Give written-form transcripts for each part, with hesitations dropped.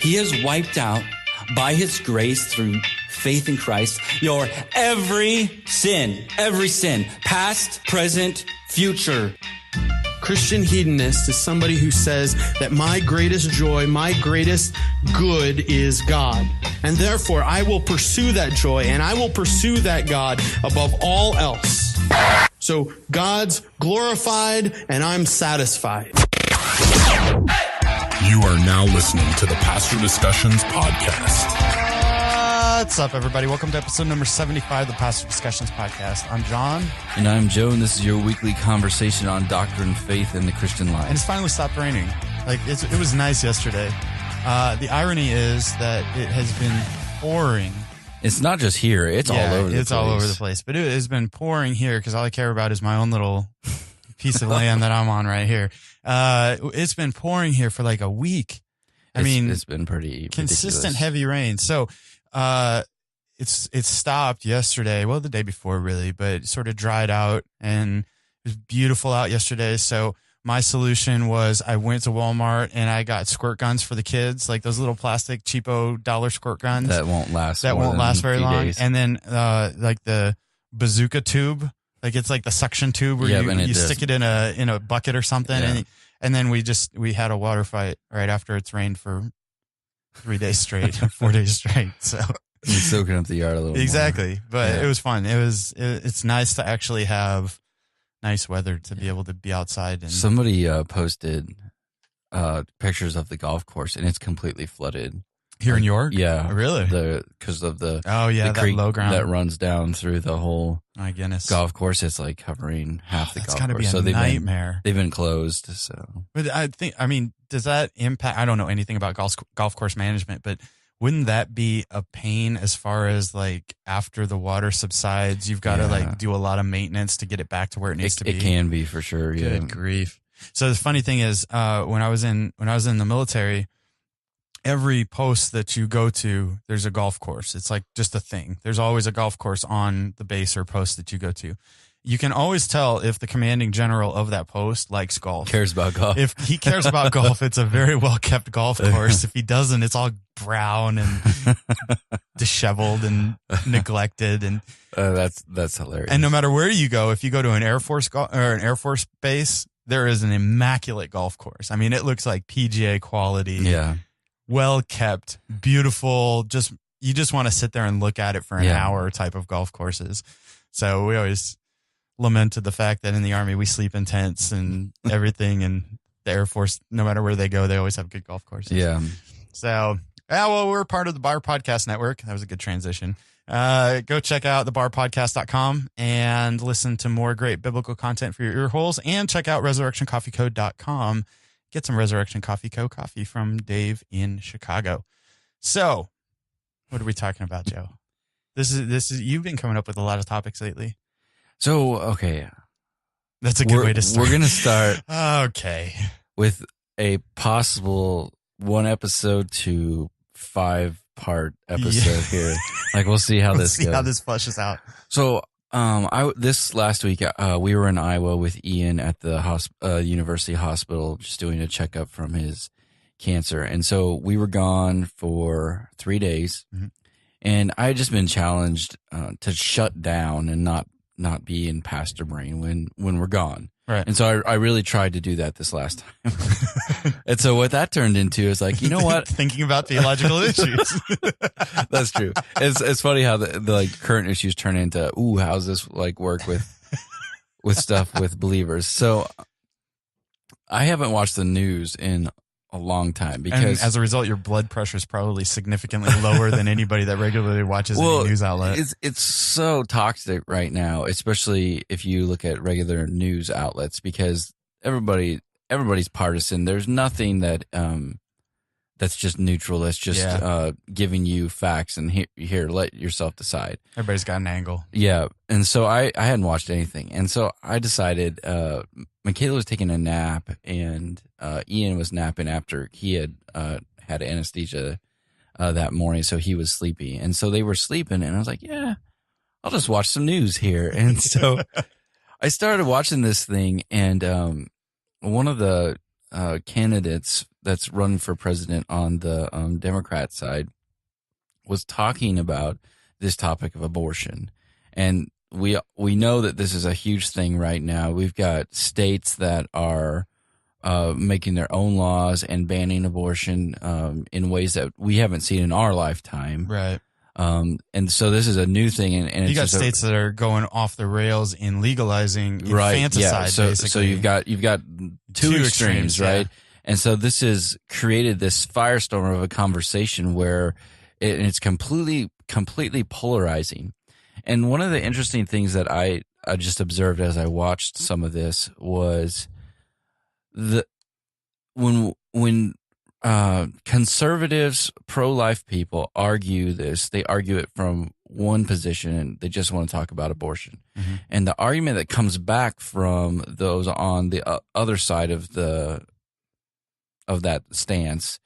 He has wiped out by his grace through faith in Christ your every sin, past, present, future. Christian hedonist is somebody who says that my greatest joy, my greatest good is God. And therefore, I will pursue that joy and I will pursue that God above all else. So God's glorified and I'm satisfied. You are now listening to the Pastor Discussions Podcast. What's up, everybody? Welcome to episode number 75 of the Pastor Discussions Podcast. I'm John. And I'm Joe, and this is your weekly conversation on doctrine, faith, and the Christian life. And it's finally stopped raining. It was nice yesterday. The irony is that it has been pouring. It's not just here. It's all over the place. It's all over the place. But it has been pouring here because all I care about is my own little piece of land that I'm on right here. It's been pouring here for like a week. It's been pretty consistent ridiculous. Heavy rain. So it stopped yesterday. Well, the day before really, but it sort of dried out and it was beautiful out yesterday. So my solution was I went to Walmart and I got squirt guns for the kids, like those little plastic cheapo $1 squirt guns that won't last very long. Days. And then like the bazooka tube, like it's like the suction tube where you stick it in a bucket or something. Yeah. And then we had a water fight right after it's rained for 3 days straight, 4 days straight. So you're soaking up the yard a little exactly. more. But it was fun. It's nice to actually have nice weather to be able to be outside. And somebody posted pictures of the golf course and it's completely flooded. Here in York? Yeah. Oh, really? Because of the that creek low ground that runs down through the whole my goodness golf course. It's like covering half the golf course. It's got to be a nightmare. They've been closed. So, but does that impact? I don't know anything about golf course management, but wouldn't that be a pain as far as like after the water subsides, you've got to like do a lot of maintenance to get it back to where it needs to be? It can be for sure. Yeah. Good grief. So the funny thing is, when I was in the military, every post that you go to, there's a golf course. It's like just a thing. There's always a golf course on the base or post that you go to. You can always tell if the commanding general of that post likes golf. Cares about golf. If he cares about golf, it's a very well-kept golf course. If he doesn't, it's all brown and disheveled and neglected. And that's hilarious. And no matter where you go, if you go to an Air Force or an Air Force base, there is an immaculate golf course. I mean, it looks like PGA quality. Yeah. Well kept, beautiful. You just want to sit there and look at it for an hour type of golf courses. So we always lamented the fact that in the Army we sleep in tents and everything, and the Air Force, no matter where they go, they always have good golf courses. Yeah. So, we're part of the Bar Podcast Network. That was a good transition. Go check out thebarpodcast.com and listen to more great biblical content for your ear holes, and check out resurrectioncoffeeco.com. Get some Resurrection Coffee Co. coffee from Dave in Chicago. So, what are we talking about, Joe? This is you've been coming up with a lot of topics lately. So, okay. That's a good way to start. We're going to start okay with a possible 1 episode to 5-part episode here. Like, we'll see how this goes. How this flushes out. So, this last week, we were in Iowa with Ian at the University Hospital, just doing a checkup from his cancer. And so we were gone for 3 days, and I had just been challenged to shut down and not be in pastor brain when we're gone. Right. And so I really tried to do that this last time. And so what that turned into is like, you know what? Thinking about theological issues. That's true. It's funny how the like current issues turn into, how's this like work with stuff with believers? So I haven't watched the news in a long time because, and as a result, your blood pressure is probably significantly lower than anybody that regularly watches any news outlet. It's so toxic right now, especially if you look at regular news outlets, because everybody's partisan. There's nothing that that's just neutral. That's just giving you facts and here, let yourself decide. Everybody's got an angle. Yeah, and so I hadn't watched anything, and so I decided. Michaela was taking a nap, and Ian was napping after he had had anesthesia that morning, so he was sleepy. And so they were sleeping, and I was like, yeah, I'll just watch some news here. And so I started watching this thing, and one of the candidates that's running for president on the Democrat side was talking about this topic of abortion. And we know that this is a huge thing right now. We've got states that are making their own laws and banning abortion in ways that we haven't seen in our lifetime. Right. And so this is a new thing. And You it's got just states that are going off the rails in legalizing right, infanticide, yeah. So basically. you've got two extremes, right? yeah. And so this has created this firestorm of a conversation where it's completely polarizing. And one of the interesting things that I just observed as I watched some of this was when conservatives, pro-life people argue this, they argue it from one position and they just want to talk about abortion. Mm-hmm. And the argument that comes back from those on the other side of that stance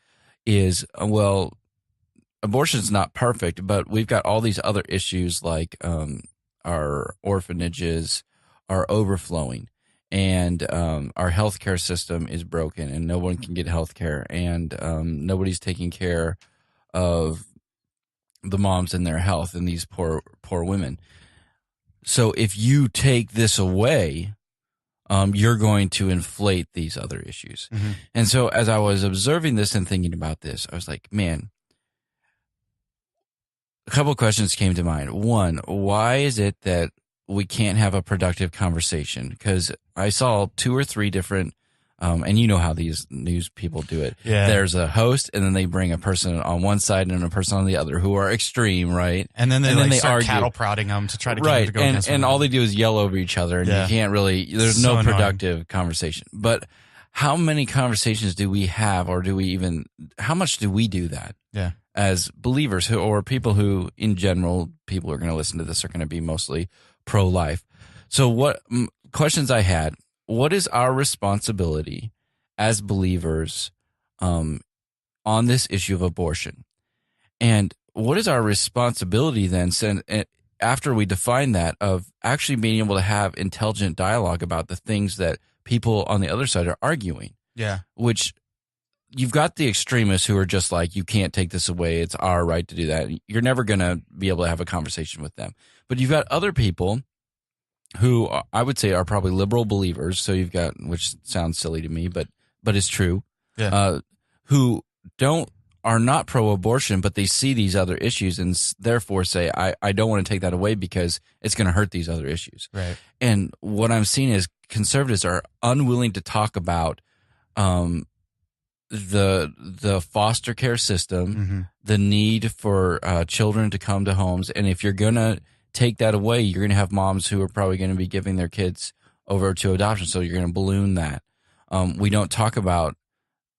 is, well, abortion's not perfect, but we've got all these other issues like our orphanages are overflowing, and our healthcare system is broken, and no one can get healthcare, and nobody's taking care of the moms and their health and these poor women. So if you take this away, you're going to inflate these other issues. Mm-hmm. And so as I was observing this and thinking about this, I was like, man, a couple of questions came to mind. One, why is it that we can't have a productive conversation? Because I saw 2 or 3 different, and you know how these news people do it. Yeah. There's a host, and then they bring a person on one side and a person on the other who are extreme, right? And then they start argue. cattle prodding them to try to get Right, them to go against and one. all they do is yell over each other, and Yeah. you can't really. There's So no annoying. productive conversation. But how many conversations do we have, or do we even? How much do we do that? Yeah. As believers or people who, in general, people who are going to listen to this are going to be mostly pro-life. So what questions I had, what is our responsibility as believers on this issue of abortion? And what is our responsibility then, after we define that, of actually being able to have intelligent dialogue about the things that people on the other side are arguing? Yeah. Which you've got the extremists who are just like, you can't take this away. It's our right to do that. You're never going to be able to have a conversation with them. But you've got other people who I would say are probably liberal believers. So you've got, which sounds silly to me, but it's true. Yeah. Who are not pro-abortion, but they see these other issues and therefore say, I don't want to take that away because it's going to hurt these other issues. Right. And what I'm seeing is conservatives are unwilling to talk about the foster care system, Mm-hmm. the need for children to come to homes. And if you're going to take that away, you're going to have moms who are probably going to be giving their kids over to adoption. So you're going to balloon that. We don't talk about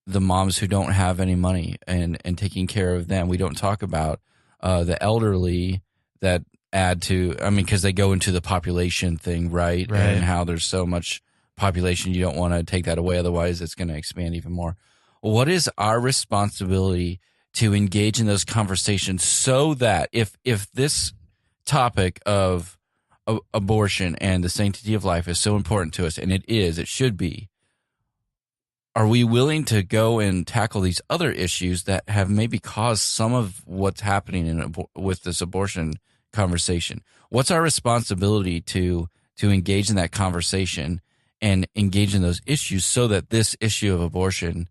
the moms who don't have any money and taking care of them. We don't talk about the elderly that add to, because they go into the population thing, right? Right. And how there's so much population, you don't want to take that away. Otherwise, it's going to expand even more. What is our responsibility to engage in those conversations so that if this topic of abortion and the sanctity of life is so important to us, and it should be, are we willing to go and tackle these other issues that have maybe caused some of what's happening with this abortion conversation? What's our responsibility to engage in that conversation and engage in those issues so that this issue of abortion,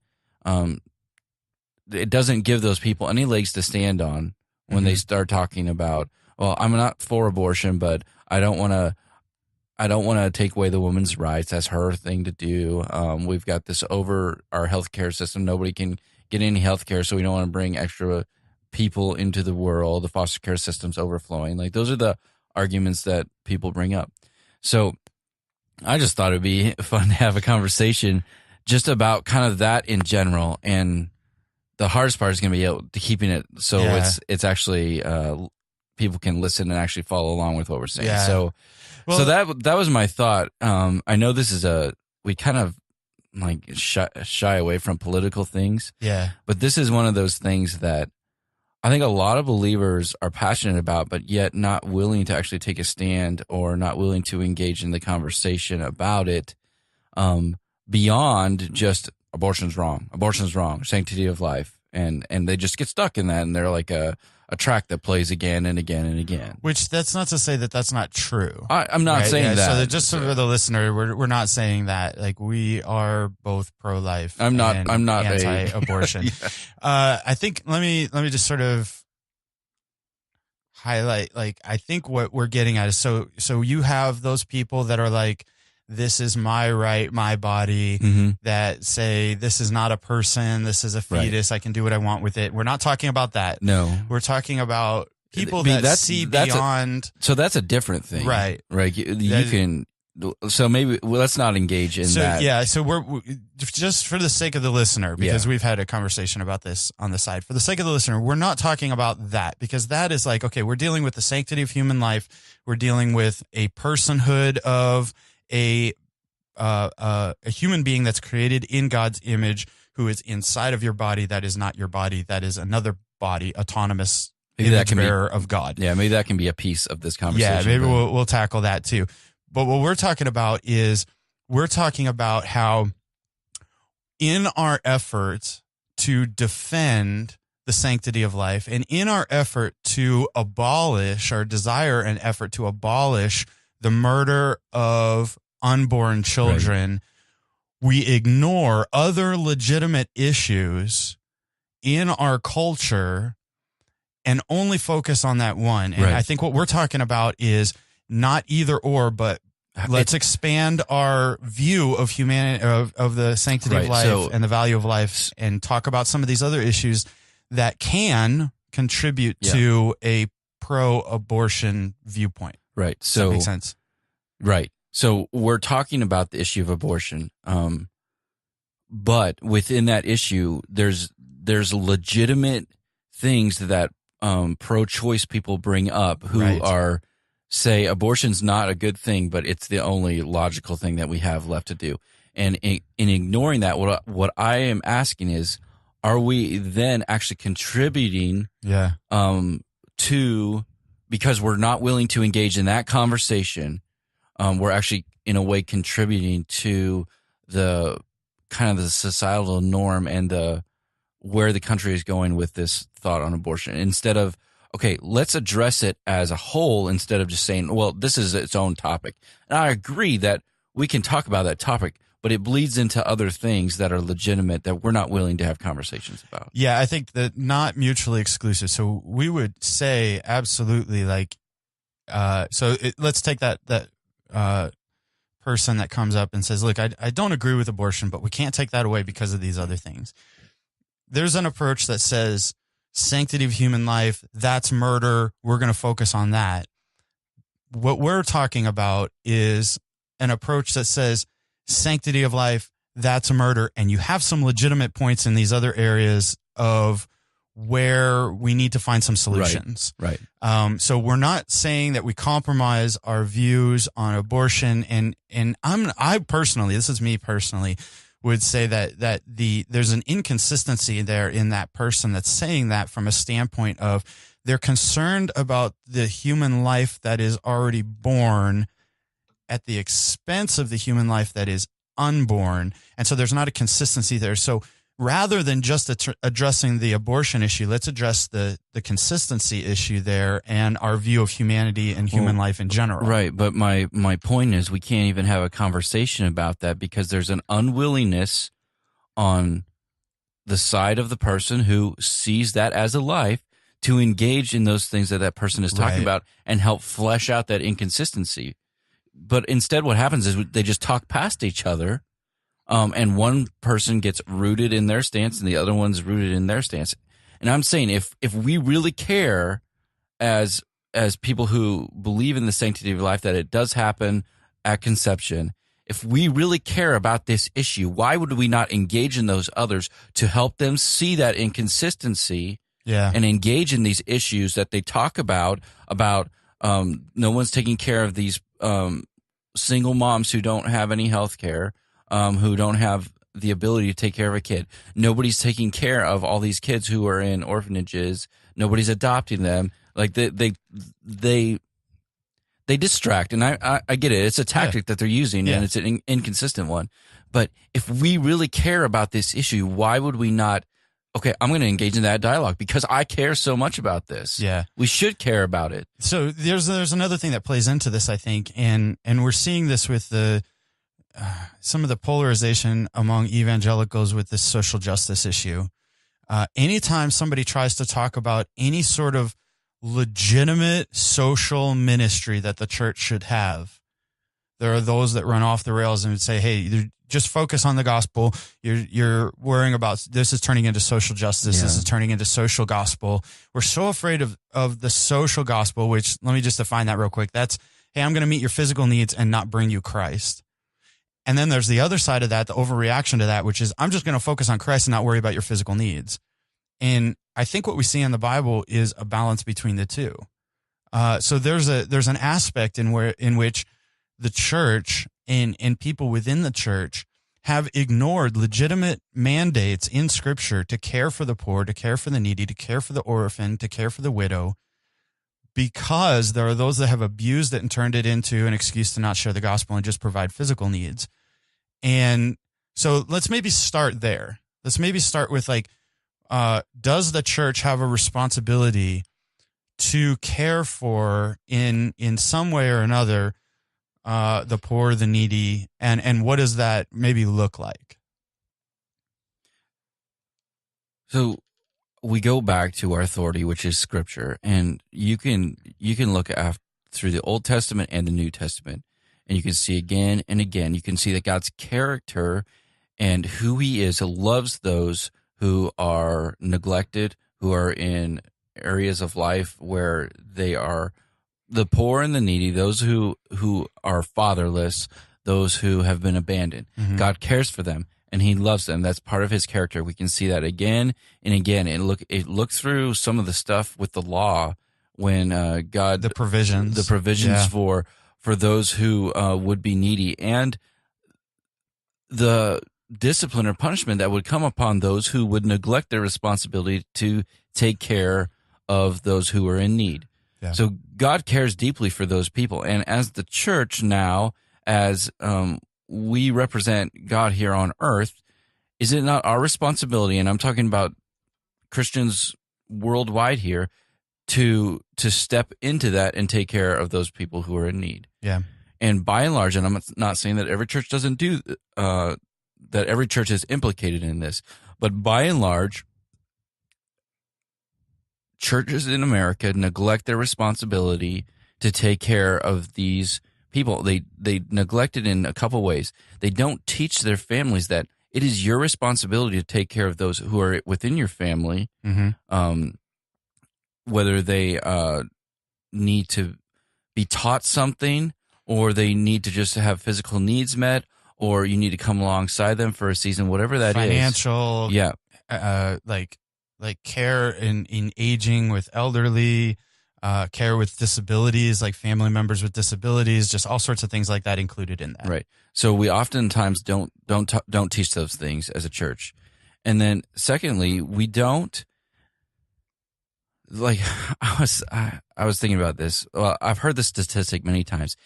it doesn't give those people any legs to stand on when they start talking about, well, I'm not for abortion, but I don't want to take away the woman's rights. That's her thing to do. We've got this over our healthcare system. Nobody can get any healthcare, so we don't want to bring extra people into the world. The foster care system's overflowing. Like, those are the arguments that people bring up. So I just thought it'd be fun to have a conversation just about kind of that in general. And the hardest part is going to be able to keeping it so it's actually people can listen and actually follow along with what we're saying. Yeah. So that was my thought. I know this is we kind of like shy away from political things. Yeah. But this is one of those things that I think a lot of believers are passionate about, but yet not willing to actually take a stand or not willing to engage in the conversation about it, beyond just abortion's wrong, sanctity of life, and they just get stuck in that, and they're like a track that plays again and again and again. Which that's not to say that that's not true. I'm not saying that. So that just for the listener, we're not saying that. Like, we are both pro-life. I'm not anti-abortion. I think let me just sort of highlight. Like, I think what we're getting at is so you have those people that are like, this is my right, my body, that say this is not a person, this is a fetus, I can do what I want with it. We're not talking about that. No. We're talking about people that see beyond. So that's a different thing. Right. Right. You can. So maybe let's not engage in that. Yeah. So we're just for the sake of the listener, because we've had a conversation about this on the side. For the sake of the listener, we're not talking about that, because that is like, okay, we're dealing with the sanctity of human life. We're dealing with a personhood of a human being that's created in God's image, who is inside of your body. That is not your body. That is another body, autonomous image bearer of God. Yeah, maybe that can be a piece of this conversation. Yeah, maybe we'll tackle that too. But what we're talking about is we're talking about how in our efforts to defend the sanctity of life, and in our effort to abolish, our desire and effort to abolish the murder of unborn children, we ignore other legitimate issues in our culture and only focus on that one. And I think what we're talking about is not either or, but let's expand our view of humanity, of the sanctity of life and the value of life, and talk about some of these other issues that can contribute to a pro-abortion viewpoint. Right. Does that make sense? Right. So we're talking about the issue of abortion, but within that issue, there's legitimate things that pro-choice people bring up who are say abortion's not a good thing, but it's the only logical thing that we have left to do. And in ignoring that, what I am asking is, are we then actually contributing to, because we're not willing to engage in that conversation, we're actually in a way contributing to the kind of the societal norm and where the country is going with this thought on abortion, instead of, okay, let's address it as a whole instead of just saying, well, this is its own topic. And I agree that we can talk about that topic, but it bleeds into other things that are legitimate that we're not willing to have conversations about. Yeah, I think that not mutually exclusive. So we would say absolutely, like, let's take that person that comes up and says, look, I don't agree with abortion, but we can't take that away because of these other things. There's an approach that says sanctity of human life, that's murder. We're going to focus on that. What we're talking about is an approach that says sanctity of life, that's a murder. And you have some legitimate points in these other areas of where we need to find some solutions. Right. So we're not saying that we compromise our views on abortion. And I personally, this is me personally, would say that there's an inconsistency there in that person that's saying that from a standpoint of they're concerned about the human life that is already born at the expense of the human life that is unborn. And so there's not a consistency there. So rather than just addressing the abortion issue, let's address the consistency issue there and our view of humanity and human life in general. Right. But my point is we can't even have a conversation about that because there's an unwillingness on the side of the person who sees that as a life to engage in those things that person is talking about and help flesh out that inconsistency. But instead what happens is they just talk past each other. And one person gets rooted in their stance and the other one's rooted in their stance. And I'm saying if we really care as people who believe in the sanctity of life, that it does happen at conception, if we really care about this issue, why would we not engage in those others to help them see that inconsistency and engage in these issues that they talk about no one's taking care of these single moms who don't have any health care, who don't have the ability to take care of a kid. Nobody's taking care of all these kids who are in orphanages. Nobody's adopting them. Like they distract, and I get it. It's a tactic that they're using, and it's an inconsistent one. But if we really care about this issue, why would we not? Okay, I'm going to engage in that dialogue because I care so much about this. Yeah. We should care about it. So there's another thing that plays into this, I think, and we're seeing this with the some of the polarization among evangelicals with this social justice issue. Anytime somebody tries to talk about any sort of legitimate social ministry that the church should have, there are those that run off the rails and would say, "Hey, just focus on the gospel. You're worrying about this is turning into social justice. Yeah. This is turning into social gospel." We're so afraid of the social gospel, which let me just define that real quick. That's, hey, I'm going to meet your physical needs and not bring you Christ. And then there's the other side of that, the overreaction to that, which is I'm just going to focus on Christ and not worry about your physical needs. And I think what we see in the Bible is a balance between the two. So there's an aspect in which the church and people within the church have ignored legitimate mandates in Scripture to care for the poor, to care for the needy, to care for the orphan, to care for the widow, because there are those that have abused it and turned it into an excuse to not share the gospel and just provide physical needs. And so let's maybe start there. Let's maybe start with does the church have a responsibility to care for in some way or another the poor, the needy, and what does that maybe look like? So we go back to our authority, which is Scripture, and you can look through the Old Testament and the New Testament, and you can see again and again. You can see that God's character and who He is. He loves those who are neglected, who are in areas of life where they are the poor and the needy, those who are fatherless, those who have been abandoned. Mm-hmm. God cares for them. And He loves them. That's part of His character. We can see that again and again. And look through some of the stuff with the law when God The provisions yeah. for those who would be needy, and the discipline or punishment that would come upon those who would neglect their responsibility to take care of those who are in need. Yeah. So God cares deeply for those people. And as the church now, as we represent God here on earth, is it not our responsibility, and I'm talking about Christians worldwide here, to step into that and take care of those people who are in need? Yeah. And by and large, and I'm not saying that every church doesn't do that, every church is implicated in this, but by and large, churches in America neglect their responsibility to take care of these people. They neglect it in a couple ways. They don't teach their families that it is your responsibility to take care of those who are within your family, Mm-hmm. Whether they need to be taught something, or they need to just have physical needs met, or you need to come alongside them for a season, whatever that is. Financial, Yeah. like care in aging with elderly, care with disabilities, like family members with disabilities, just all sorts of things like that included in that. Right. So we oftentimes don't teach those things as a church. And then secondly, we don't, like, I was thinking about this. Well, I've heard this statistic many times.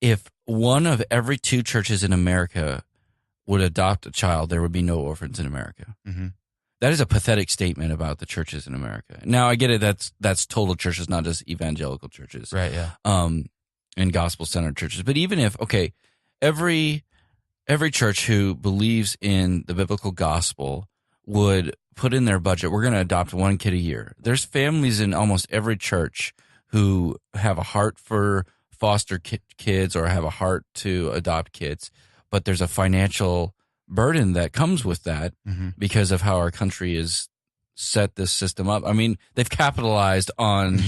If one of every two churches in America would adopt a child, there would be no orphans in America. Mm-hmm. That is a pathetic statement about the churches in America. Now, I get it. That's total churches, not just evangelical churches. Right. Yeah. And gospel-centered churches. But even if, okay, every church who believes in the biblical gospel would put in their budget, we're going to adopt one kid a year. There's families in almost every church who have a heart for foster kids or have a heart to adopt kids, but there's a financial burden that comes with that Mm-hmm. because of how our country is set this system up. I mean, they've capitalized on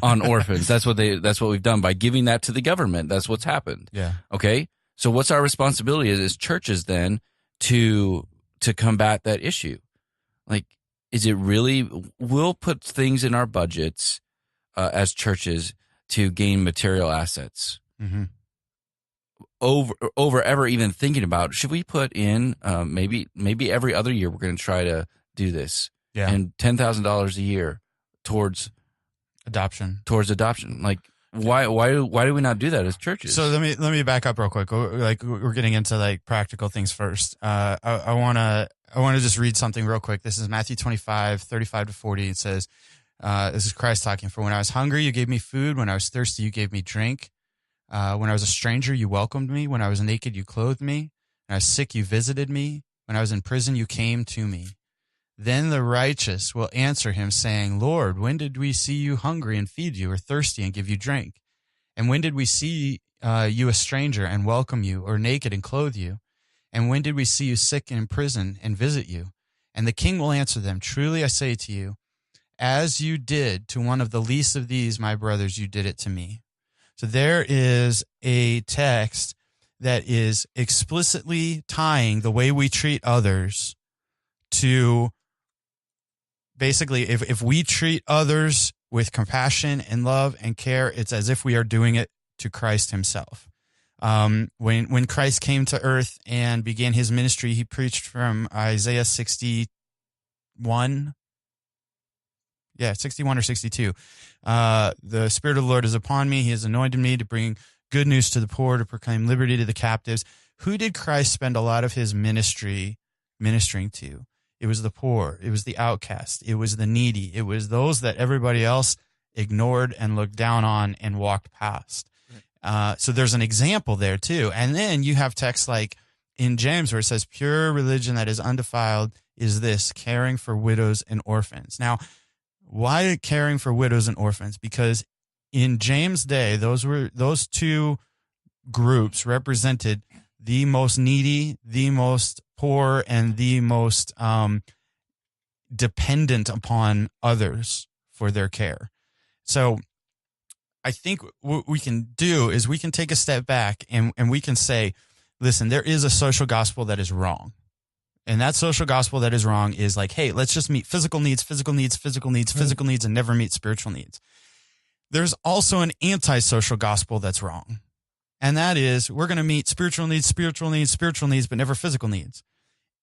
orphans. That's what we've done by giving that to the government. That's what's happened. Yeah. Okay. So what's our responsibility as churches then to combat that issue? Like, is it really, we'll put things in our budgets as churches to gain material assets Mm-hmm. over ever even thinking about, should we put in maybe every other year we're going to try to do this, Yeah. and $10,000 a year towards Adoption. adoption. Like, why do we not do that as churches? So let me back up real quick. Like we're getting into like practical things first. I want to just read something real quick. This is Matthew 25:35-40. It says, this is Christ talking. For when I was hungry, you gave me food. When I was thirsty, you gave me drink. When I was a stranger, you welcomed me. When I was naked, you clothed me. When I was sick, you visited me. When I was in prison, you came to me. Then the righteous will answer him, saying, Lord, when did we see you hungry and feed you, or thirsty and give you drink? And when did we see you a stranger and welcome you, or naked and clothe you? And when did we see you sick and in prison and visit you? And the king will answer them, truly I say to you, as you did to one of the least of these, my brothers, you did it to me. So there is a text that is explicitly tying the way we treat others to basically if we treat others with compassion and love and care, it's as if we are doing it to Christ himself. When Christ came to earth and began his ministry, he preached from Isaiah 61. Yeah, 61 or 62. The Spirit of the Lord is upon me. He has anointed me to bring good news to the poor, to proclaim liberty to the captives. Who did Christ spend a lot of his ministry ministering to? It was the poor. It was the outcast. It was the needy. It was those that everybody else ignored and looked down on and walked past. So there's an example there too. And then you have texts like in James where it says, pure religion that is undefiled is this, caring for widows and orphans. Now, why caring for widows and orphans? Because in James' day, those two groups represented the most needy, the most poor, and the most dependent upon others for their care. So I think what we can do is we can take a step back and we can say, listen, there is a social gospel that is wrong. And that social gospel that is wrong is like, hey, let's just meet physical needs, and never meet spiritual needs. There's also an anti-social gospel that's wrong. And that is we're going to meet spiritual needs, but never physical needs.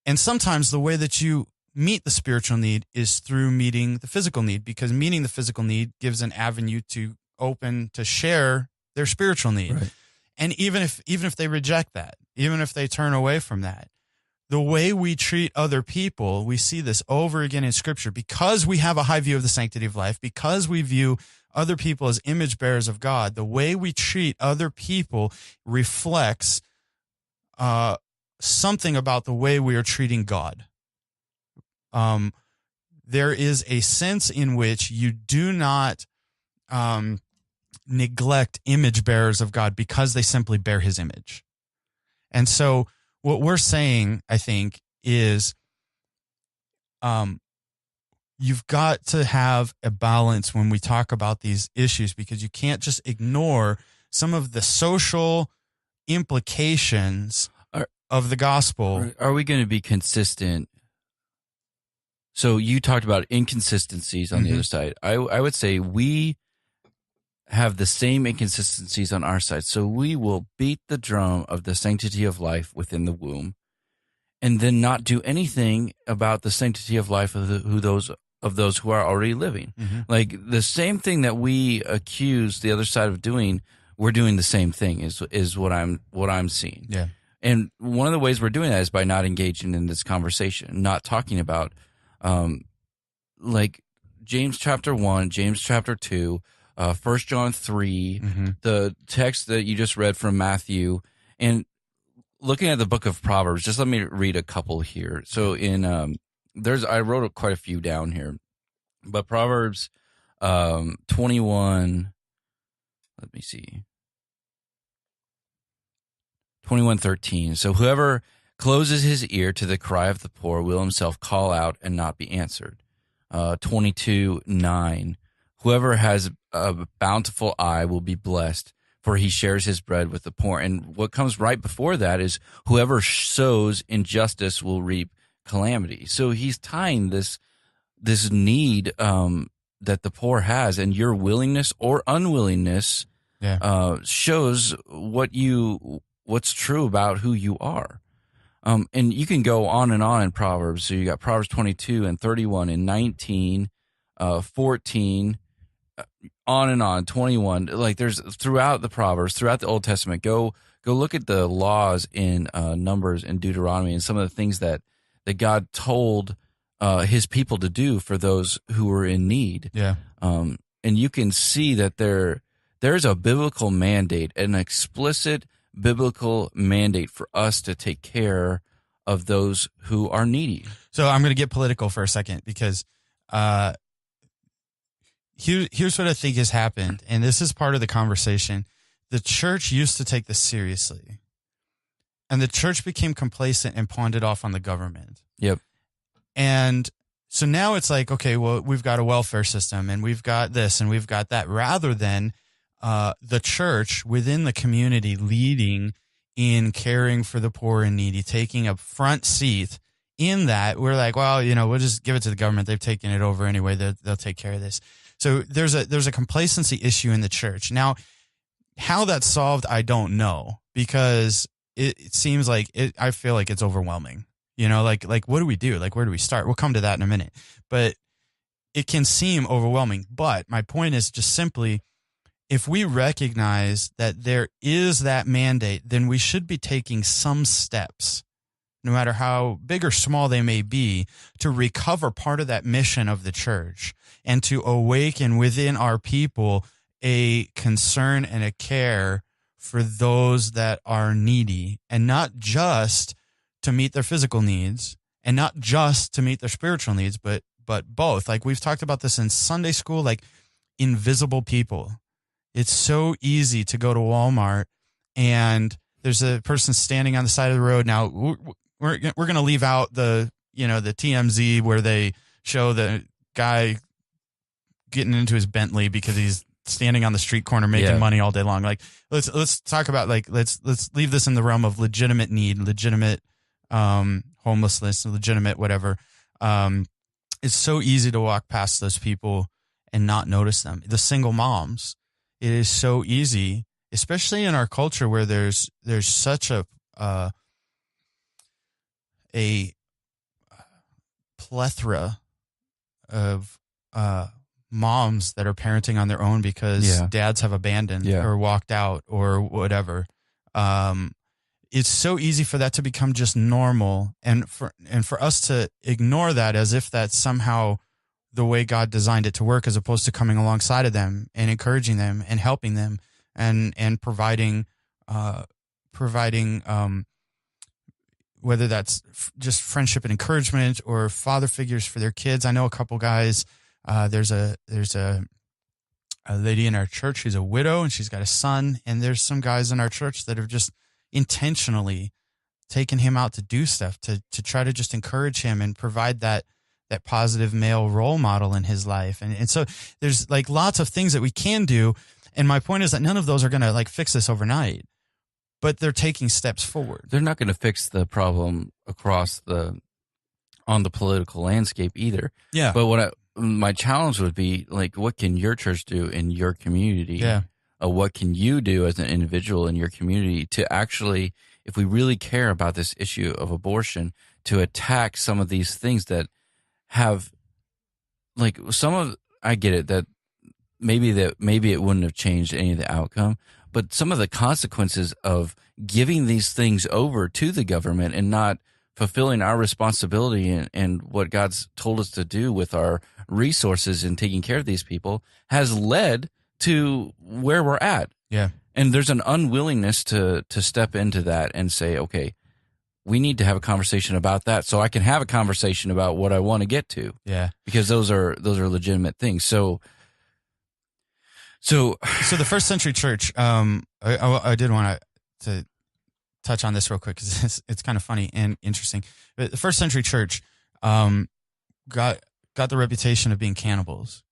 And sometimes the way that you meet the spiritual need is through meeting the physical need, because meeting the physical need gives an avenue to open to share their spiritual need. Right. And even if they reject that, even if they turn away from that, the way we treat other people, we see this over again in Scripture, because we have a high view of the sanctity of life, because we view other people as image bearers of God. The way we treat other people reflects something about the way we are treating God. There is a sense in which you do not neglect image bearers of God because they simply bear his image. And so what we're saying, I think, is you've got to have a balance when we talk about these issues, because you can't just ignore some of the social implications of the gospel. Are we going to be consistent? So you talked about inconsistencies on the other side. I would say we have the same inconsistencies on our side. So we will beat the drum of the sanctity of life within the womb, and then not do anything about the sanctity of life of those who are already living. Like the same thing that we accuse the other side of doing, we're doing the same thing. Is what I'm seeing. Yeah. And one of the ways we're doing that is by not engaging in this conversation, not talking about, like James chapter 1, James chapter 2. 1 John 3, the text that you just read from Matthew, and looking at the book of Proverbs, just let me read a couple here. So in I wrote quite a few down here, but Proverbs 21, let me see, 21:13. So whoever closes his ear to the cry of the poor will himself call out and not be answered. 22:9. Whoever has a bountiful eye will be blessed, for he shares his bread with the poor. And what comes right before that is whoever sows injustice will reap calamity. So he's tying this need that the poor has, and your willingness or unwillingness shows what's true about who you are. And you can go on in Proverbs. So you got Proverbs 22 and 31 and 19, 14. on and on, 21. Like there's throughout the Proverbs, throughout the Old Testament. Go look at the laws in Numbers and Deuteronomy and some of the things that God told his people to do for those who were in need. Yeah. And you can see that there's a biblical mandate, an explicit biblical mandate for us to take care of those who are needy. So I'm going to get political for a second because here's what I think has happened, and this is part of the conversation. The church used to take this seriously, and the church became complacent and pawned it off on the government. Yep. And so now it's like, okay, well, we've got a welfare system, and we've got this, and we've got that, rather than the church within the community leading in caring for the poor and needy, taking a front seat in that. We're like, well, we'll just give it to the government. They've taken it over anyway. They'll take care of this. So there's a complacency issue in the church. Now, how that's solved, I don't know, because it seems like I feel like it's overwhelming. Like what do we do? Like, where do we start? We'll come to that in a minute, but it can seem overwhelming. But my point is just simply, if we recognize that there is that mandate, then we should be taking some steps, no matter how big or small they may be, to recover part of that mission of the church and to awaken within our people a concern and a care for those that are needy, and not just to meet their physical needs and not just to meet their spiritual needs, but both. Like we've talked about this in Sunday school, like invisible people. It's so easy to go to Walmart and there's a person standing on the side of the road. Now we're going to leave out the TMZ where they show the guy getting into his Bentley because he's standing on the street corner making money all day long. Like let's talk about let's leave this in the realm of legitimate need, legitimate homelessness, legitimate whatever. It's so easy to walk past those people and not notice them. The single moms. It is so easy, especially in our culture where there's such a plethora of moms that are parenting on their own because dads have abandoned or walked out or whatever. It's so easy for that to become just normal, and for us to ignore that as if that's somehow the way God designed it to work, as opposed to coming alongside of them and encouraging them and helping them and providing whether that's just friendship and encouragement or father figures for their kids. I know a couple guys. There's a lady in our church who's a widow and she's got a son, and there's some guys in our church that have just intentionally taken him out to do stuff to try to just encourage him and provide that positive male role model in his life. And so there's like lots of things that we can do. And my point is that none of those are going to like fix this overnight, but they're taking steps forward. They're not going to fix the problem on the political landscape either. Yeah. But my challenge would be like, what can your church do in your community? Yeah. What can you do as an individual in your community to actually, if we really care about this issue of abortion, to attack some of these things that have, like, I get it that maybe it wouldn't have changed any of the outcome, but some of the consequences of giving these things over to the government and not fulfilling our responsibility and what God's told us to do with our resources and taking care of these people has led to where we're at. Yeah. And there's an unwillingness to step into that and say, okay, we need to have a conversation about that so I can have a conversation about what I want to get to. Yeah. Because those are legitimate things. So the first century church, I did want to touch on this real quick because it's kind of funny and interesting. But the first century church got the reputation of being cannibals.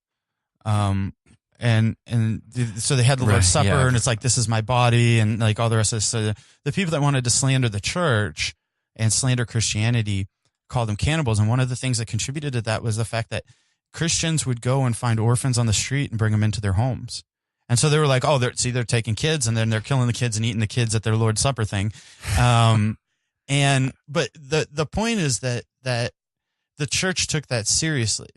So they had the Lord's Supper, and it's like, this is my body, and like all the rest of this. So the people that wanted to slander the church and slander Christianity called them cannibals. And one of the things that contributed to that was the fact that Christians would go and find orphans on the street and bring them into their homes. And so they were like, oh, they're taking kids, and then they're killing the kids and eating the kids at their Lord's Supper thing. But the point is that the church took that seriously.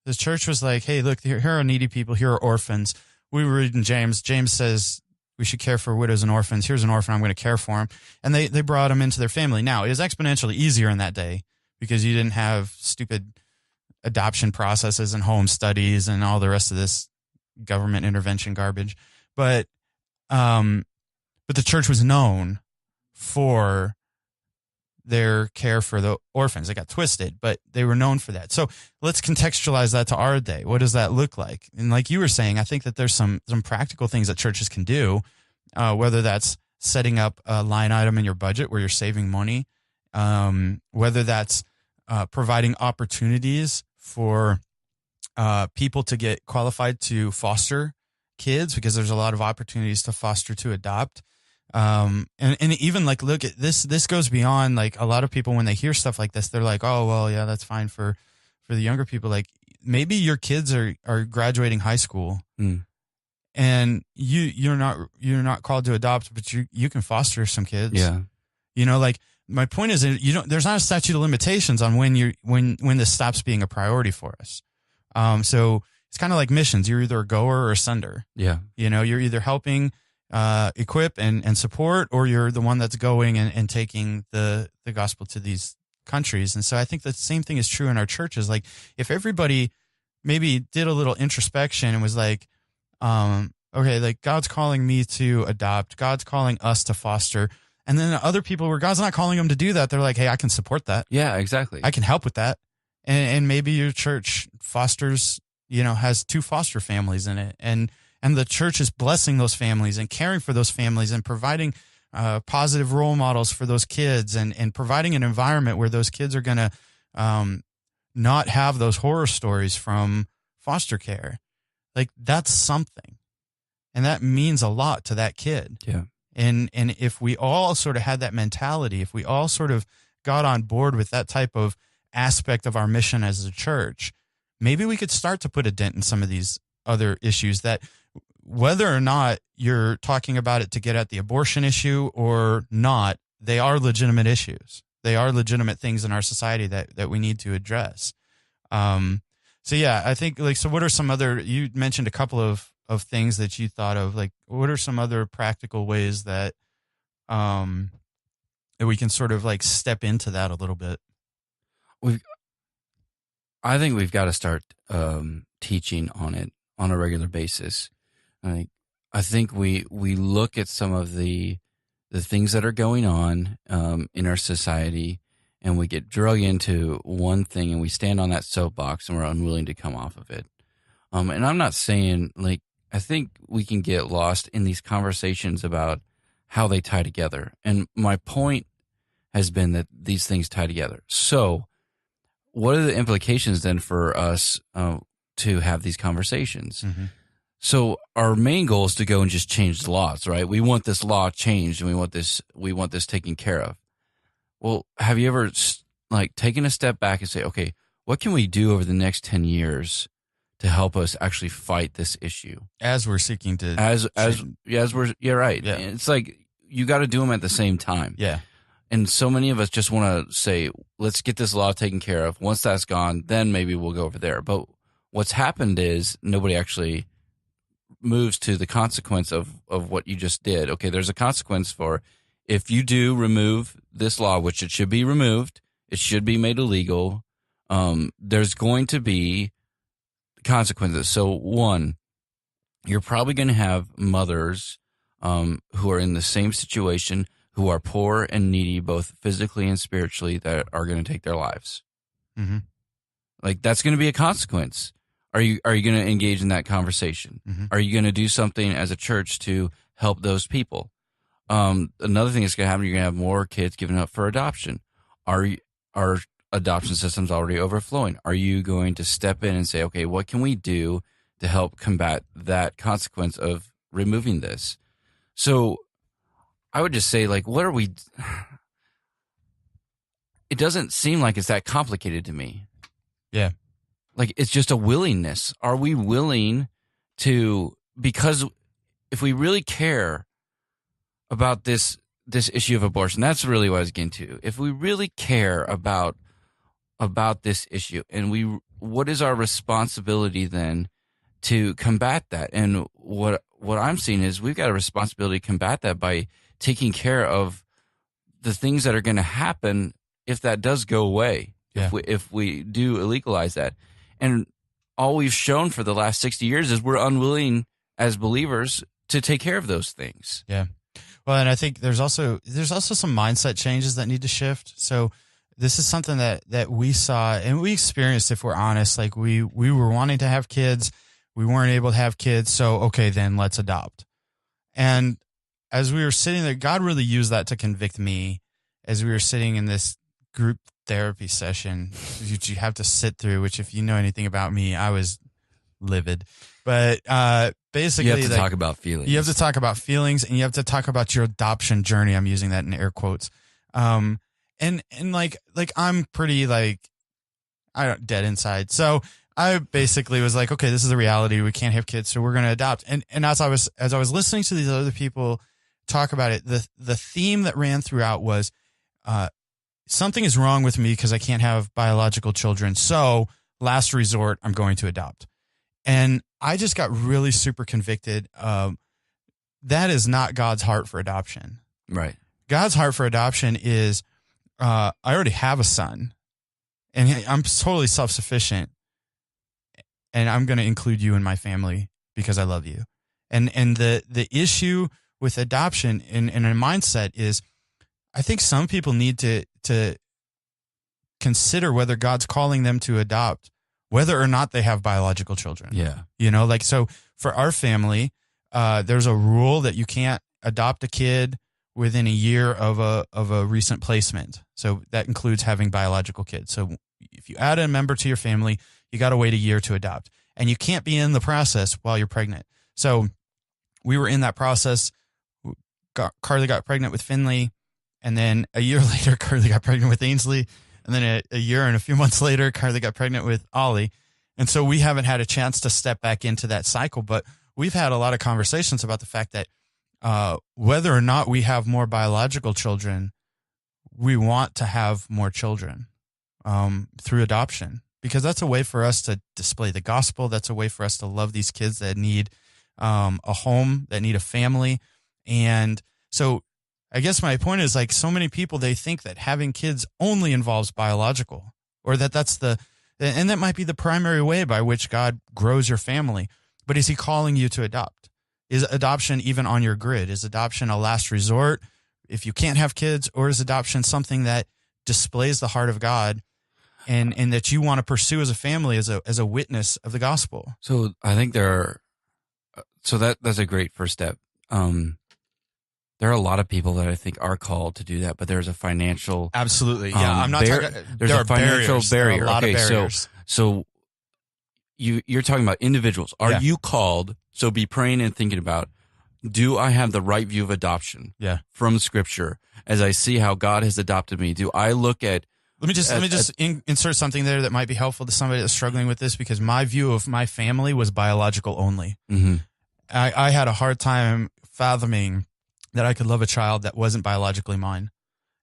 The church was like, hey, look, here are needy people, here are orphans. we were reading James. James says we should care for widows and orphans. Here's an orphan. I'm going to care for him. And they brought him into their family. Now, it was exponentially easier in that day because you didn't have stupid adoption processes and home studies and all the rest of this government intervention garbage. But the church was known for their care for the orphans. They got twisted, but they were known for that. So let's contextualize that to our day. What does that look like? And like you were saying, I think that there's some practical things that churches can do, whether that's setting up a line item in your budget where you're saving money, whether that's providing opportunities for people to get qualified to foster kids, because there's a lot of opportunities to foster, to adopt. And even like, look at this goes beyond, like, a lot of people, when they hear stuff like this, they're like, oh, well, yeah, that's fine for the younger people. Like, maybe your kids are graduating high school and you're not called to adopt, but you can foster some kids. Yeah. You know, like, my point is, there's not a statute of limitations on when this stops being a priority for us. So it's kind of like missions. You're either a goer or a sender. Yeah. You know, you're either helping equip and support, or you're the one that's going and taking the gospel to these countries. And so I think the same thing is true in our churches. Like, if everybody maybe did a little introspection and was like, okay, like, God's calling me to adopt, God's calling us to foster. And then other people where God's not calling them to do that, they're like, hey, I can support that. Yeah, exactly. I can help with that. And maybe your church fosters, has 2 foster families in it. And the church is blessing those families and caring for those families and providing positive role models for those kids and providing an environment where those kids are going to not have those horror stories from foster care. Like, that's something. And that means a lot to that kid. Yeah. And if we all sort of had that mentality, if we all sort of got on board with that type of aspect of our mission as a church, maybe we could start to put a dent in some of these other issues that, whether or not you're talking about it to get at the abortion issue or not, they are legitimate issues. They are legitimate things in our society that we need to address. So yeah, I think, like, so what are some other, you mentioned a couple of things that you thought of, like, what are some other practical ways that we can sort of, like, step into that a little bit? I think we've got to start teaching on it on a regular basis. I think we look at some of the things that are going on in our society, and we get drug into one thing, and we stand on that soapbox, and we're unwilling to come off of it. And I'm not saying, like, I think we can get lost in these conversations about how they tie together. And my point has been that these things tie together. So what are the implications then for us to have these conversations? Mm-hmm. So our main goal is to go and just change the laws, right? We want this law changed, and we want this taken care of. Well, have you ever, like, taken a step back and say, okay, what can we do over the next 10 years to help us actually fight this issue? As we're seeking to, you're right. Yeah. It's like, you got to do them at the same time. Yeah. And so many of us just want to say, let's get this law taken care of. Once that's gone, then maybe we'll go over there. But what's happened is nobody actually moves to the consequence of what you just did. Okay, there's a consequence for, if you do remove this law, which it should be removed, it should be made illegal. There's going to be consequences. So one, you're probably going to have mothers who are in the same situation, who are poor and needy, both physically and spiritually, that are going to take their lives. Mm-hmm. Like, that's going to be a consequence. Are you going to engage in that conversation? Mm-hmm. Are you going to do something as a church to help those people? Another thing that's going to happen, you're going to have more kids given up for adoption. Are adoption systems already overflowing? Are you going to step in and say, okay, what can we do to help combat that consequence of removing this? So I would just say, like, what are we? It doesn't seem like it's that complicated to me. Yeah. Like, it's just a willingness. Are we willing to, because if we really care about this issue of abortion, that's really what I was getting to. If we really care about this issue, and what is our responsibility then to combat that. And what I'm seeing is we've got a responsibility to combat that by taking care of the things that are going to happen if that does go away. Yeah. If we do illegalize that. And all we've shown for the last 60 years is we're unwilling as believers to take care of those things. Yeah. Well, and I think there's also some mindset changes that need to shift. So this is something that we saw and we experienced, if we're honest. Like we were wanting to have kids, we weren't able to have kids. So, okay, then let's adopt. And as we were sitting there, God really used that to convict me as we were sitting in this group therapy session, which you have to sit through, which if you know anything about me, I was livid. But basically, you have to talk about feelings. You have to talk about feelings, and you have to talk about your adoption journey. I'm using that in air quotes. And like I'm pretty dead inside. So I basically was like, okay, this is the reality. We can't have kids, so we're going to adopt. And as I was listening to these other people talk about it, the theme that ran throughout was something is wrong with me because I can't have biological children. So last resort, I'm going to adopt. And I just got really super convicted. That is not God's heart for adoption. Right. God's heart for adoption is, I already have a son and I'm totally self-sufficient and I'm going to include you in my family because I love you. And the issue with adoption in a mindset is, I think some people need to consider whether God's calling them to adopt, whether or not they have biological children. Yeah. So for our family, there's a rule that you can't adopt a kid within a year of a recent placement. So that includes having biological kids. So if you add a member to your family, you got to wait a year to adopt, and you can't be in the process while you're pregnant. So we were in that process. Carly got pregnant with Finley. And then a year later, Carly got pregnant with Ainsley. And then a year and a few months later, Carly got pregnant with Ollie. And so we haven't had a chance to step back into that cycle, but we've had a lot of conversations about the fact that whether or not we have more biological children, we want to have more children through adoption, because that's a way for us to display the gospel. That's a way for us to love these kids that need a home, that need a family. And so I guess my point is, like, so many people, they think that having kids only involves biological, or that's and that might be the primary way by which God grows your family. But is he calling you to adopt? Is adoption even on your grid? Is adoption a last resort if you can't have kids, or is adoption something that displays the heart of God and that you want to pursue as a family, as a witness of the gospel? So I think that's a great first step. There are a lot of people that I think are called to do that, but there's a financial absolutely I'm not talking. There's a financial barrier. There are a lot of barriers. So you're talking about individuals. Are you called? So be praying and thinking about, do I have the right view of adoption? From Scripture, as I see how God has adopted me. Do I look at? Let me just insert something there that might be helpful to somebody that's struggling with this, because my view of my family was biological only. Mm-hmm. I had a hard time fathoming that I could love a child that wasn't biologically mine.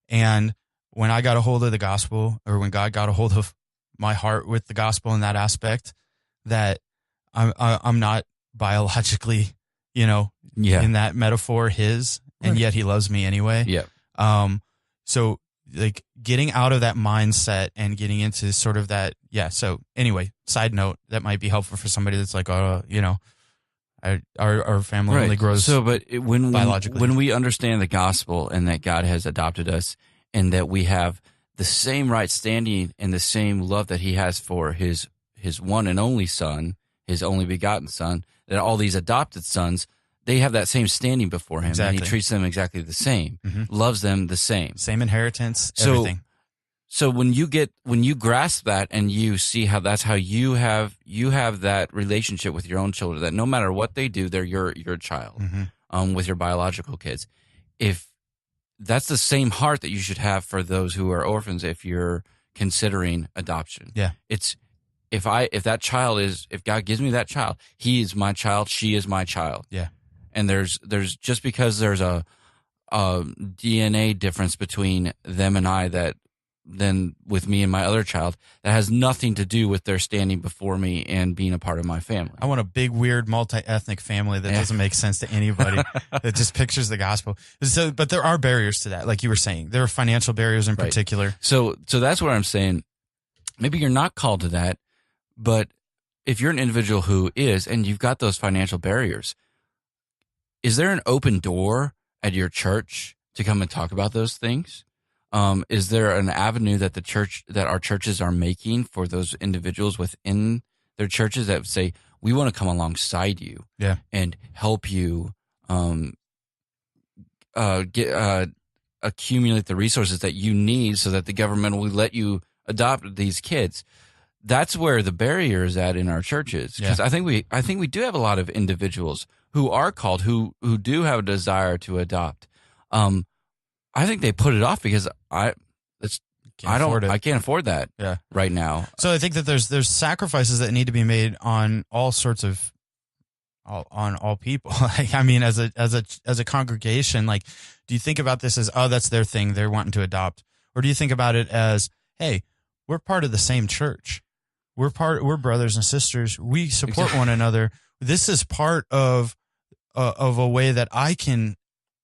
And when I got a hold of the gospel, or when God got a hold of my heart with the gospel in that aspect, that I'm not biologically, in that metaphor, his, and yet he loves me anyway. Yeah. So like getting out of that mindset and getting into sort of that. Yeah. So anyway, side note, that might be helpful for somebody that's like, our family only grows. So, but biologically. when we understand the gospel and that God has adopted us, and that we have the same right standing and the same love that he has for his one and only son, his only begotten son, that all these adopted sons, they have that same standing before him. Exactly. And he treats them exactly the same, loves them the same. Same inheritance, everything. So when you grasp that and you see how that's how you have that relationship with your own children, that no matter what they do, they're your child, with your biological kids. If that's the same heart that you should have for those who are orphans, if you're considering adoption. Yeah. If God gives me that child, he is my child, she is my child. Yeah. And there's just because there's a DNA difference between them and I, that than with me and my other child that has nothing to do with their standing before me and being a part of my family. I want a big, weird, multi-ethnic family that doesn't make sense to anybody, that just pictures the gospel. So, but there are barriers to that, like you were saying. There are financial barriers in particular. So that's what I'm saying. Maybe you're not called to that, but if you're an individual who is, and you've got those financial barriers, is there an open door at your church to come and talk about those things? Is there an avenue that our churches are making for those individuals within their churches that say, we want to come alongside you and help you accumulate the resources that you need so that the government will let you adopt these kids? That's where the barrier is at in our churches. Because I think we do have a lot of individuals who are called, who do have a desire to adopt. I think they put it off because I can't afford that right now. So I think that there's sacrifices that need to be made on all sorts of on all people. Like, I mean, as a congregation, like, do you think about this as, oh, that's their thing, they're wanting to adopt, or do you think about it as, hey, we're part of the same church, we're brothers and sisters, we support one another. This is part of a way that I can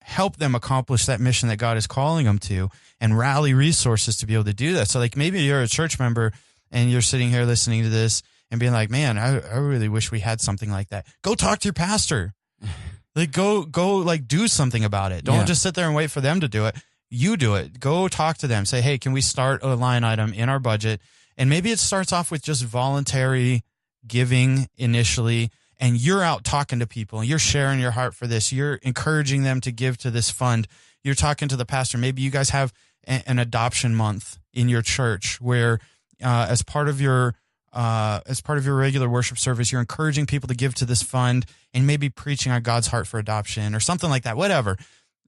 help them accomplish that mission that God is calling them to, and rally resources to be able to do that. So like, maybe you're a church member and you're sitting here listening to this and being like, man, I really wish we had something like that. Go talk to your pastor. Like, go like do something about it. Don't just sit there and wait for them to do it. You do it. Go talk to them. Say, hey, can we start a line item in our budget? And maybe it starts off with just voluntary giving initially, and you're out talking to people and you're sharing your heart for this. You're encouraging them to give to this fund. You're talking to the pastor. Maybe you guys have an adoption month in your church where as part of your regular worship service, you're encouraging people to give to this fund and maybe preaching on God's heart for adoption or something like that, whatever.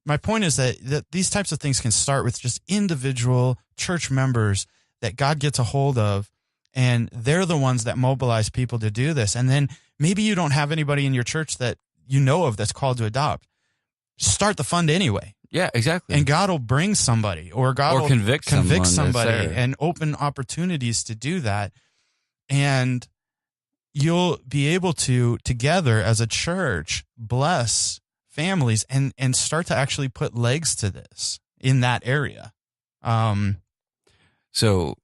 My point is that these types of things can start with just individual church members that God gets a hold of, and they're the ones that mobilize people to do this. And then maybe you don't have anybody in your church that you know of that's called to adopt. Start the fund anyway. Yeah, exactly. And God will bring somebody, or God will convict somebody and open opportunities to do that. And you'll be able to, together as a church, bless families and start to actually put legs to this in that area. So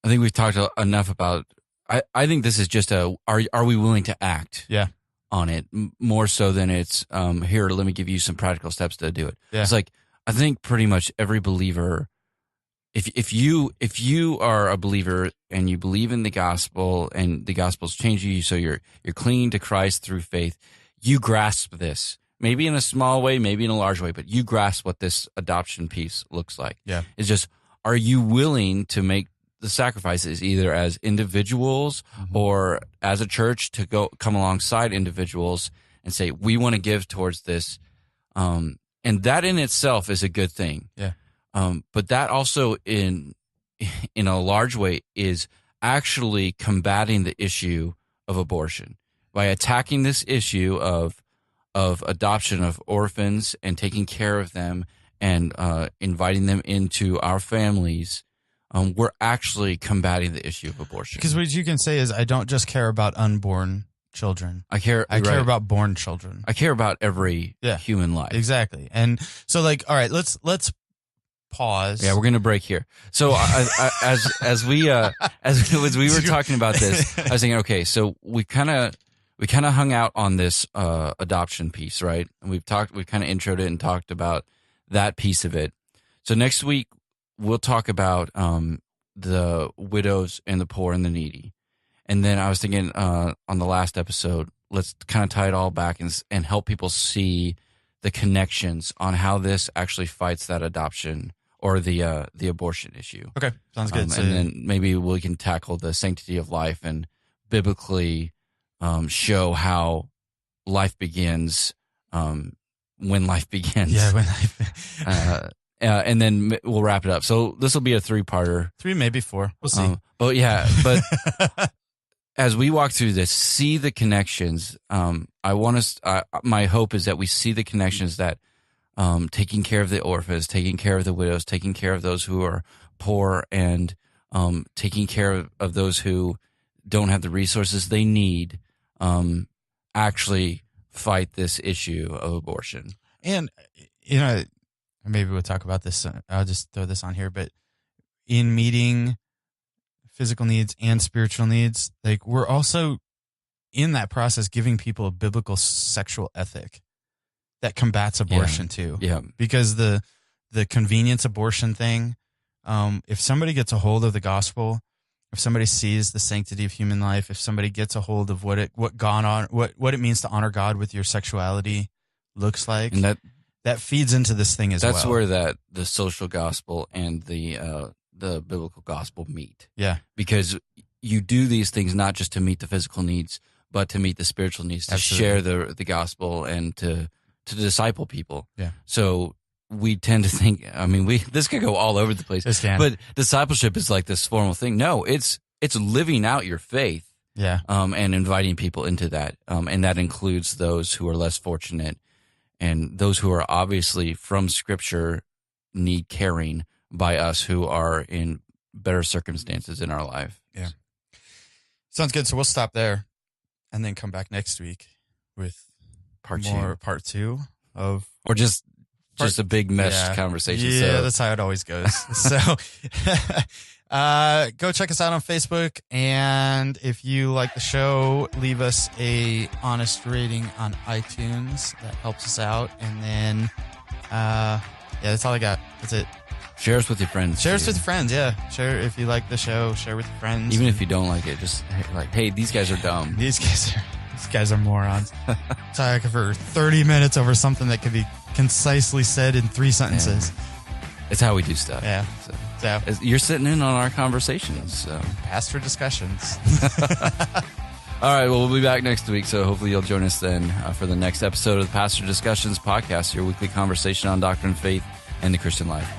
I think we've talked enough about, I think this is just are we willing to act on it more so than it's, here, let me give you some practical steps to do it. Yeah. It's like, I think pretty much every believer, if you are a believer and you believe in the gospel and the gospel's changing you, so you're clinging to Christ through faith, you grasp this. Maybe in a small way, maybe in a large way, but you grasp what this adoption piece looks like. Yeah. It's just, are you willing to make the sacrifices either as individuals or as a church to come alongside individuals and say, we want to give towards this. And that in itself is a good thing. Yeah. But that also in a large way is actually combating the issue of abortion by attacking this issue of adoption of orphans and taking care of them and inviting them into our families. We're actually combating the issue of abortion. Because what you can say is, I don't just care about unborn children. I care about born children. I care about every human life. Exactly. And so, like, all right, let's pause. Yeah, we're gonna break here. So as we were talking about this, I was thinking, okay, so we kind of hung out on this adoption piece, right? And we kind of introed it and talked about that piece of it. So next week we'll talk about the widows and the poor and the needy. And then I was thinking on the last episode, let's kind of tie it all back and help people see the connections on how this actually fights that adoption or the abortion issue. Okay, sounds good. And then maybe we can tackle the sanctity of life and biblically show how life begins when life begins. Yeah, when life. And then we'll wrap it up. So this will be a 3-parter. 3, maybe 4. We'll see. But as we walk through this, see the connections. My hope is that we see the connections that taking care of the orphans, taking care of the widows, taking care of those who are poor and taking care of those who don't have the resources they need actually fight this issue of abortion. And, maybe we'll talk about this. I'll just throw this on here. But in meeting physical needs and spiritual needs, like, we're also in that process giving people a biblical sexual ethic that combats abortion too. Yeah. Because the convenience abortion thing, if somebody gets a hold of the gospel, if somebody sees the sanctity of human life, if somebody gets a hold of what it means to honor God with your sexuality looks like, and that feeds into this thing as well. That's where the social gospel and the biblical gospel meet. Yeah. Because you do these things not just to meet the physical needs, but to meet the spiritual needs, to Absolutely. share the gospel and to disciple people. Yeah. So we tend to think, this could go all over the place. This can. But discipleship is like this formal thing. No, it's living out your faith. Yeah. And inviting people into that. And that includes those who are less fortunate and those who are obviously from Scripture need caring by us who are in better circumstances in our life. Yeah. Sounds good. So we'll stop there and then come back next week with Part two of, or just a big mesh conversation. Yeah, So that's how it always goes. So go check us out on Facebook. And if you like the show, leave us a honest rating on iTunes. That helps us out. And then, that's all I got. That's it. share us with your friends. Share us with your friends. Yeah. Share if you like the show, share with your friends. Even if you don't like it, just like, hey, these guys are dumb. These guys are morons. Talking for 30 minutes over something that could be concisely said in 3 sentences. It's how we do stuff. Yeah. So You're sitting in on our conversations. So. pastor discussions. All right, well, we'll be back next week, so hopefully you'll join us then for the next episode of the Pastor Discussions podcast, your weekly conversation on doctrine, faith, and the Christian life.